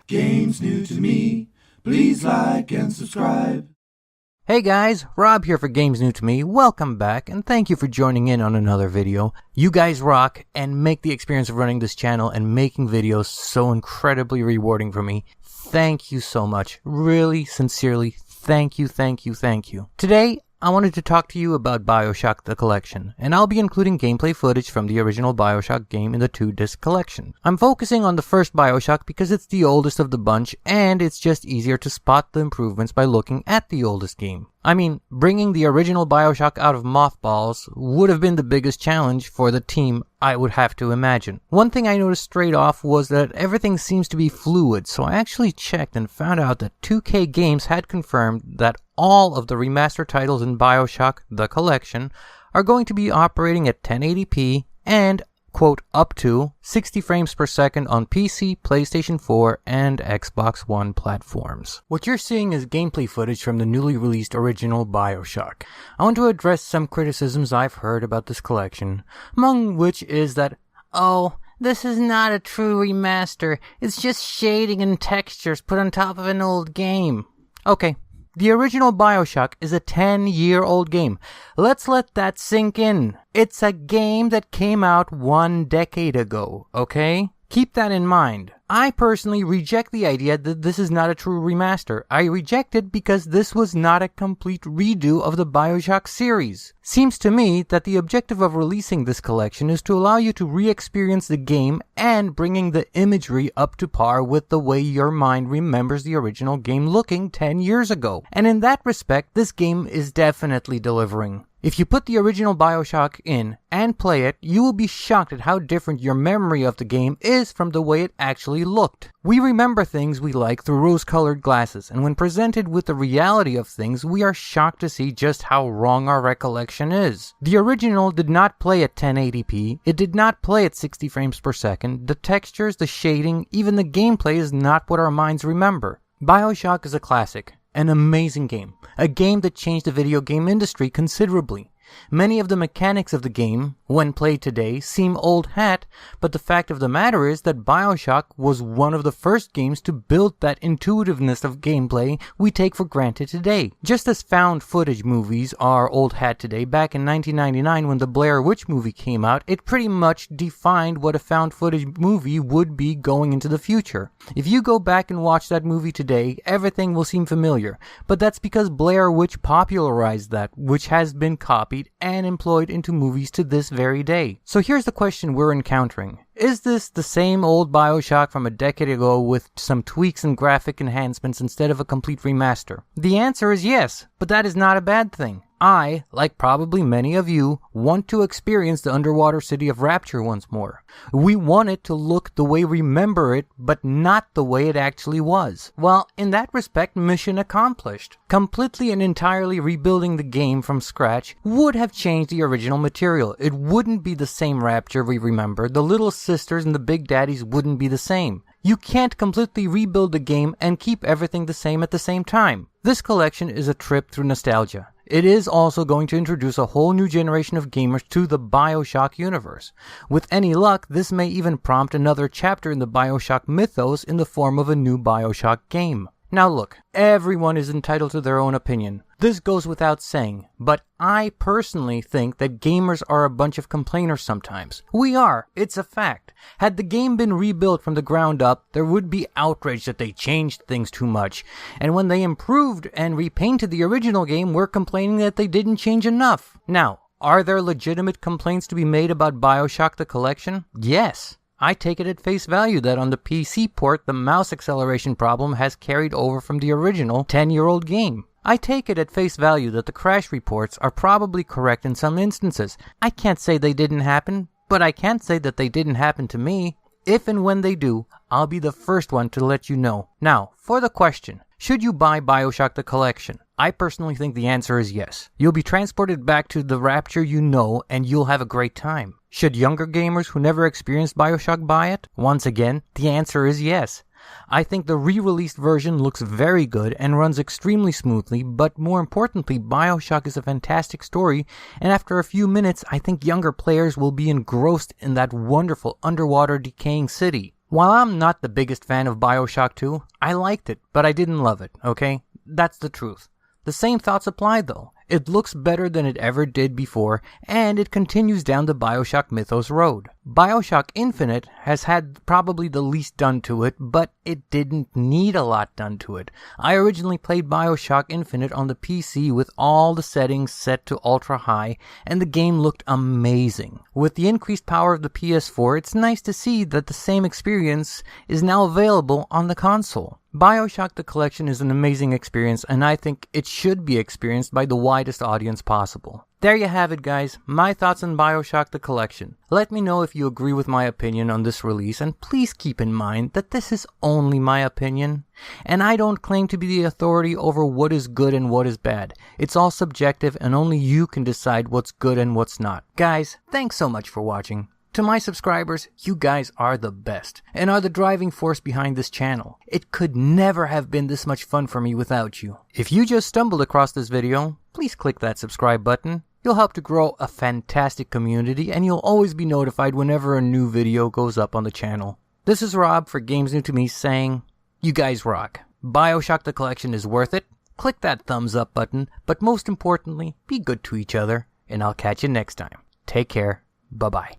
Games new to me. Please like and subscribe. Hey guys, Rob here for Games New to Me. Welcome back and thank you for joining in on another video. You guys rock and make the experience of running this channel and making videos so incredibly rewarding for me. Thank you so much. Really, sincerely, thank you. Today, I wanted to talk to you about Bioshock The Collection, and I'll be including gameplay footage from the original Bioshock game in the 2-disc collection. I'm focusing on the first Bioshock because it's the oldest of the bunch, and it's just easier to spot the improvements by looking at the oldest game. I mean, bringing the original Bioshock out of mothballs would have been the biggest challenge for the team, I would have to imagine. One thing I noticed straight off was that everything seems to be fluid, so I actually checked and found out that 2K Games had confirmed that all of the remastered titles in Bioshock The Collection are going to be operating at 1080p and, quote, up to 60 frames per second on PC, PlayStation 4, and Xbox One platforms. What you're seeing is gameplay footage from the newly released original Bioshock. I want to address some criticisms I've heard about this collection, among which is that, oh, this is not a true remaster, it's just shading and textures put on top of an old game. Okay. The original Bioshock is a 10-year-old game. Let's let that sink in. It's a game that came out 1 decade ago, okay? Keep that in mind. I personally reject the idea that this is not a true remaster. I reject it because this was not a complete redo of the Bioshock series. Seems to me that the objective of releasing this collection is to allow you to re-experience the game and bringing the imagery up to par with the way your mind remembers the original game looking 10 years ago. And in that respect, this game is definitely delivering. If you put the original Bioshock in and play it, you will be shocked at how different your memory of the game is from the way it actually looked. We remember things we like through rose-colored glasses, and when presented with the reality of things, we are shocked to see just how wrong our recollection is. The original did not play at 1080p, it did not play at 60 frames per second, the textures, the shading, even the gameplay is not what our minds remember. Bioshock is a classic. An amazing game. A game that changed the video game industry considerably. Many of the mechanics of the game, when played today, seem old hat, but the fact of the matter is that Bioshock was one of the first games to build that intuitiveness of gameplay we take for granted today. Just as found footage movies are old hat today, back in 1999 when the Blair Witch movie came out, it pretty much defined what a found footage movie would be going into the future. If you go back and watch that movie today, everything will seem familiar, but that's because Blair Witch popularized that, which has been copied and employed into movies to this very day. So here's the question we're encountering. Is this the same old Bioshock from a decade ago with some tweaks and graphic enhancements instead of a complete remaster? The answer is yes, but that is not a bad thing. I, like probably many of you, want to experience the underwater city of Rapture once more. We want it to look the way we remember it, but not the way it actually was. Well, in that respect, mission accomplished. Completely and entirely rebuilding the game from scratch would have changed the original material. It wouldn't be the same Rapture we remember. The Little Sisters and the Big Daddies wouldn't be the same. You can't completely rebuild the game and keep everything the same at the same time. This collection is a trip through nostalgia. It is also going to introduce a whole new generation of gamers to the Bioshock universe. With any luck, this may even prompt another chapter in the Bioshock mythos in the form of a new Bioshock game. Now look, everyone is entitled to their own opinion. This goes without saying, but I personally think that gamers are a bunch of complainers sometimes. We are, it's a fact. Had the game been rebuilt from the ground up, there would be outrage that they changed things too much. And when they improved and repainted the original game, we're complaining that they didn't change enough. Now, are there legitimate complaints to be made about Bioshock the Collection? Yes. I take it at face value that on the PC port, the mouse acceleration problem has carried over from the original 10-year-old game. I take it at face value that the crash reports are probably correct in some instances. I can't say they didn't happen, but I can't say that they didn't happen to me. If and when they do, I'll be the first one to let you know. Now, for the question, should you buy Bioshock the Collection? I personally think the answer is yes. You'll be transported back to the Rapture you know, and you'll have a great time. Should younger gamers who never experienced Bioshock buy it? Once again, the answer is yes. I think the re-released version looks very good and runs extremely smoothly, but more importantly, Bioshock is a fantastic story, and after a few minutes, I think younger players will be engrossed in that wonderful underwater decaying city. While I'm not the biggest fan of Bioshock 2, I liked it, but I didn't love it, okay? That's the truth. The same thoughts apply though. It looks better than it ever did before, and it continues down the Bioshock Mythos road. Bioshock Infinite has had probably the least done to it, but it didn't need a lot done to it. I originally played Bioshock Infinite on the PC with all the settings set to ultra high, and the game looked amazing. With the increased power of the PS4, it's nice to see that the same experience is now available on the console. Bioshock The Collection is an amazing experience, and I think it should be experienced by the widest audience possible. There you have it, guys, my thoughts on Bioshock The Collection. Let me know if you agree with my opinion on this release, and please keep in mind that this is only my opinion, and I don't claim to be the authority over what is good and what is bad. It's all subjective, and only you can decide what's good and what's not. Guys, thanks so much for watching. To my subscribers, you guys are the best, and are the driving force behind this channel. It could never have been this much fun for me without you. If you just stumbled across this video, please click that subscribe button. You'll help to grow a fantastic community, and you'll always be notified whenever a new video goes up on the channel. This is Rob for Games New to Me saying, you guys rock. Bioshock The Collection is worth it. Click that thumbs up button, but most importantly, be good to each other, and I'll catch you next time. Take care. Bye-bye.